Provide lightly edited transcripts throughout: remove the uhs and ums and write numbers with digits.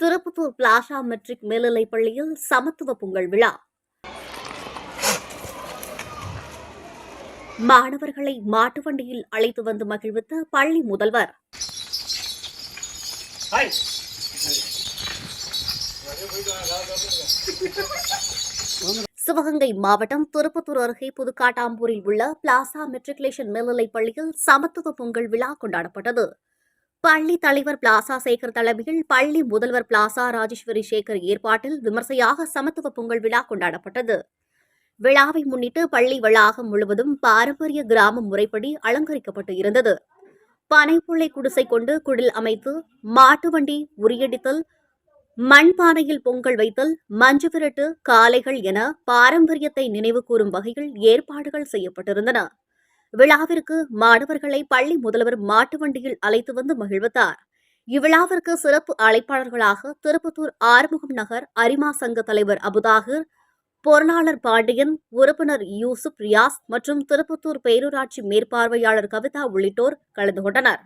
Tirupattur பிளாஷா matric மேல்நிலைப் பள்ளியில் சமத்துவ பொங்கல் விழா. மாணவர்களை மாட்டு வண்டியில் அழைத்து வந்து மகிழ்வித்த பள்ளி முதல்வர். சிவகங்கை மாவட்டம் திருப்பத்தூர் அருகே புதுக்காட்டாம்பூரில் உள்ள பிளாசா மெட்ரிகுலேஷன் மேல்நிலைப் பள்ளியில் சமத்துவ பொங்கல் விழா கொண்டாடப்பட்டது. பள்ளி தலைவர் பிளாசா சேகர் தலைமையில் பள்ளி முதல்வர் பிளாசா ராஜேஸ்வரி சேகர் ஏற்பாட்டில் விமர்சையாக சமத்துவ பொங்கல் விழா கொண்டாடப்பட்டது. விழாவை முன்னிட்டு பள்ளி வளாகம் முழுவதும் பாரம்பரிய கிராம முறைப்படி அலங்கரிக்கப்பட்டு இருந்தது. பனைப்புள்ளை குடிசை கொண்டு குடில் அமைத்து மாட்டு வண்டி உரியடித்தல், மண்பானையில் பொங்கல் வைத்தல், மஞ்சு விரட்டு, காளைகள் என பாரம்பரியத்தை நினைவு கூறும் வகையில் ஏற்பாடுகள் செய்யப்பட்டிருந்தன. விழாவிற்கு மாணவர்களை பள்ளி முதல்வர் மாட்டு வண்டியில் அழைத்து வந்து மகிழ்வித்தார். இவ்விழாவிற்கு சிறப்பு அழைப்பாளர்களாக திருப்பத்தூர் ஆறுமுகம் நகர் அரிமா சங்க தலைவர் அபுதாகிர், பொருளாளர் பாண்டியன், உறுப்பினர் யூசுப் ரியாஸ் மற்றும் திருப்பத்தூர் பேரூராட்சி மேற்பார்வையாளர் கவிதா உள்ளிட்டோர் கலந்து கொண்டனர்.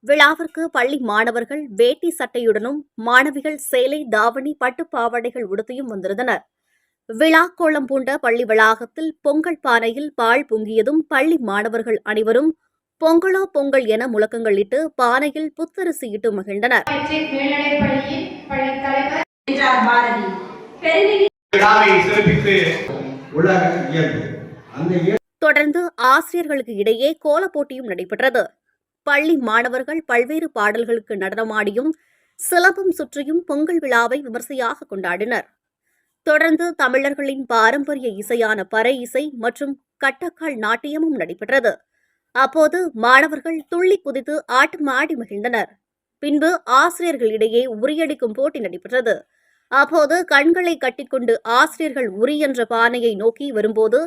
விழாவிற்கு பள்ளி மாணவர்கள் வேட்டி சட்டையுடனும் மாணவிகள் சேலை, தாவணி, பட்டுப்பாவாடைகள் உடுத்தியும் வந்திருந்தனர். விழா கோலம் பூண்ட பள்ளி வளாகத்தில் பொங்கல் பானையில் பால் பொங்கியதும் பள்ளி மாணவர்கள் அனைவரும் பொங்கலோ பொங்கல் என முழக்கங்களிட்டு பானையில் புத்தரிசி இட்டு மகிழ்ந்தனர். தொடர்ந்து ஆசிரியர்களுக்கு இடையே கோல போட்டியும் நடைபெற்றது. பள்ளி மாணவர்கள் பல்வேறு பாடல்களுக்கு நடனமாடியும் சிலம்பம் சுற்றியும் பொங்கல் விழாவை விமர்சையாக கொண்டாடினர். தொடர்ந்து தமிழர்களின் பாரம்பரிய இசையான பறை இசை மற்றும் கட்டக்கால் நாட்டியமும் நடைபெற்றது. அப்போது மாணவர்கள் துள்ளி குதித்து ஆட்டமாடி மகிழ்ந்தனர். பின்பு ஆசிரியர்களிடையே உரியடிக்கும் போட்டி நடைபெற்றது. அப்போது கண்களை கட்டிக்கொண்டு ஆசிரியர்கள் உரி என்ற பானையை நோக்கி வரும்போது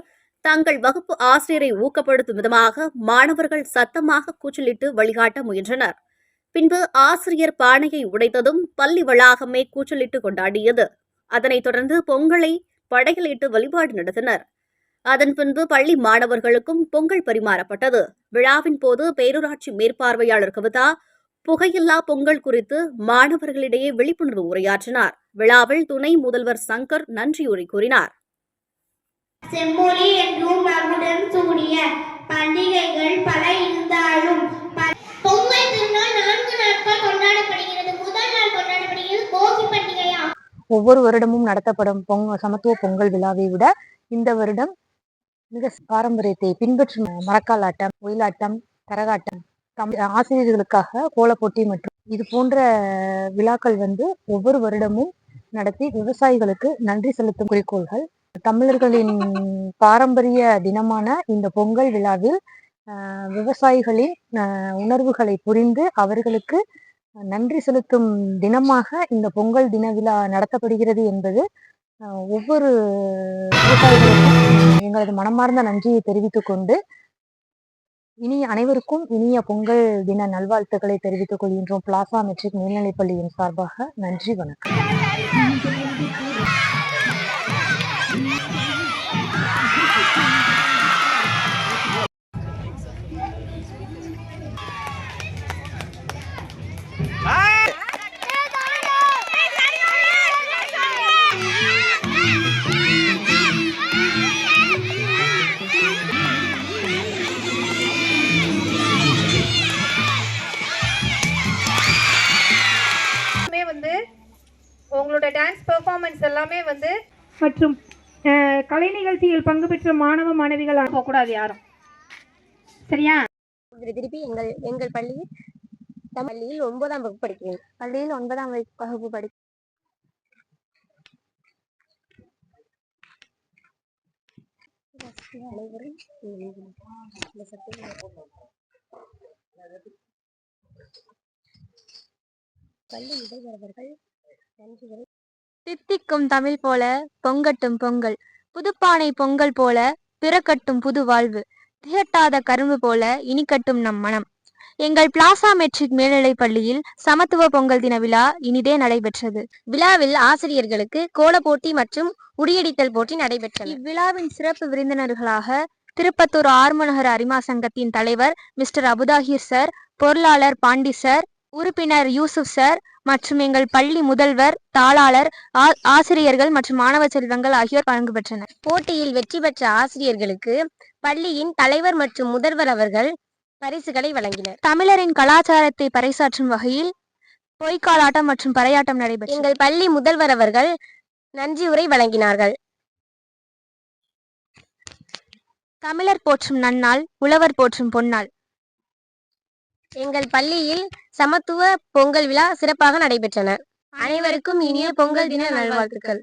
தங்கள் வகுப்பு ஆசிரியரை ஊக்கப்படுத்தும் விதமாக மாணவர்கள் சத்தமாக கூச்சலிட்டு வழிகாட்ட முயன்றனர். பின்பு ஆசிரியர் பானையை உடைத்ததும் பள்ளி வளாகமே கூச்சலிட்டு கொண்டாடியது. அதனைத் தொடர்ந்து பொங்கலை படையலிட்டு வழிபாடு நடத்தினர். அதன் பின்பு பள்ளி மாணவர்களுக்கும் பொங்கல் பரிமாறப்பட்டது. விழாவின் போது பேரூராட்சி மேற்பார்வையாளர் கவிதா புகையில்லா பொங்கல் குறித்து மாணவர்களிடையே விழிப்புணர்வு உரையாற்றினார். விழாவில் துணை முதல்வர் சங்கர் நன்றியுரை கூறினார். செம்மொழி என்றும் மகுடம் சூடிய பண்டிகைகள் பல இருந்தாலும் பொங்கல் திருநாள் 4 நாட்கள் கொண்டாடப்படுகிறது. முதல் நாள் கொண்டாடப்படுகிறது போகி பண்டிகையா. ஒவ்வொரு வருடமும் நடத்தப்படும் சமத்துவ பொங்கல் விழாவை விட இந்த வருடம் மிக பாரம்பரியத்தை பின்பற்றும் மரக்கால் ஆட்டம், ஒயிலாட்டம், கரகாட்டம், ஆசிரியர்களுக்காக கோலப்போட்டி மற்றும் இது போன்ற விழாக்கள் ஒவ்வொரு வருடமும் நடத்தி விவசாயிகளுக்கு நன்றி செலுத்தும் குறிக்கோள்கள். தமிழர்களின் பாரம்பரிய தினமான இந்த பொங்கல் விழாவில் விவசாயிகளின் உணர்வுகளை புரிந்து அவர்களுக்கு நன்றி செலுத்தும் தினமாக இந்த பொங்கல் தின விழா நடத்தப்படுகிறது என்பது ஒவ்வொரு விவசாயிகளுக்கும் எங்களது மனமார்ந்த நன்றியை தெரிவித்துக் கொண்டு அனைவருக்கும் இனிய பொங்கல் தின நல்வாழ்த்துக்களை தெரிவித்துக் கொள்கின்றோம். பிளாசா மெட்ரிக் மேல்நிலைப்பள்ளியின் சார்பாக நன்றி, வணக்கம். உங்களோட டான்ஸ் பெர்ஃபார்மன்ஸ் எல்லாமே மற்றும் கலை நிகழ்ச்சியில் பங்கு பெற்ற மாணவ மாணவிகள் போகக்கூடாது யாரும், சரியா? திருப்பி எங்கள் பள்ளியில் 9ஆம் வகுப்பு படிக்கிறேன். பள்ளியில் 9ஆம் வகுப்பு படி பள்ளி இடைவர்கள் நன்றிகளை. தித்திக்கும் தமிழ் போல பொங்கட்டும் பொங்கல், புதுப்பானை பொங்கல் போல பிறக்கட்டும் புது வாழ்வு, திகட்டாத கரும்பு போல இனிக்கட்டும் நம் மனம். எங்கள் பிளாசா மெட்ரிக் மேல்நிலைப் பள்ளியில் சமத்துவ பொங்கல் தின விழா இனிதே நடைபெற்றது. விழாவில் ஆசிரியர்களுக்கு கோல போட்டி மற்றும் உரியடித்தல் போட்டி நடைபெற்றது. இவ்விழாவின் சிறப்பு விருந்தினர்களாக திருப்பத்தூர் ஆறுமுகநகர் அரிமா சங்கத்தின் தலைவர் மிஸ்டர் அபுதாகிர் சார், பொருளாளர் பாண்டி சார், உறுப்பினர் யூசுப் சார் மற்றும் எங்கள் பள்ளி முதல்வர், தாளாளர், ஆசிரியர்கள் மற்றும் மாணவ செல்வங்கள் ஆகியோர் பங்கு பெற்றனர். போட்டியில் வெற்றி பெற்ற ஆசிரியர்களுக்கு பள்ளியின் தலைவர் மற்றும் முதல்வர் அவர்கள் பரிசுகளை வழங்கினர். தமிழரின் கலாச்சாரத்தை பறைசாற்றும் வகையில் பொய்க்காலாட்டம் மற்றும் பறையாட்டம் நடைபெற்றது. எங்கள் பள்ளி முதல்வர் அவர்கள் நன்றியுரை வழங்கினார்கள். தமிழர் போற்றும் நன்னாள், உழவர் போற்றும் பொன்னாள். எங்கள் பள்ளியில் சமத்துவ பொங்கல் விழா சிறப்பாக நடைபெற்றன. அனைவருக்கும் இனிய பொங்கல் தின நல்வாழ்த்துக்கள்.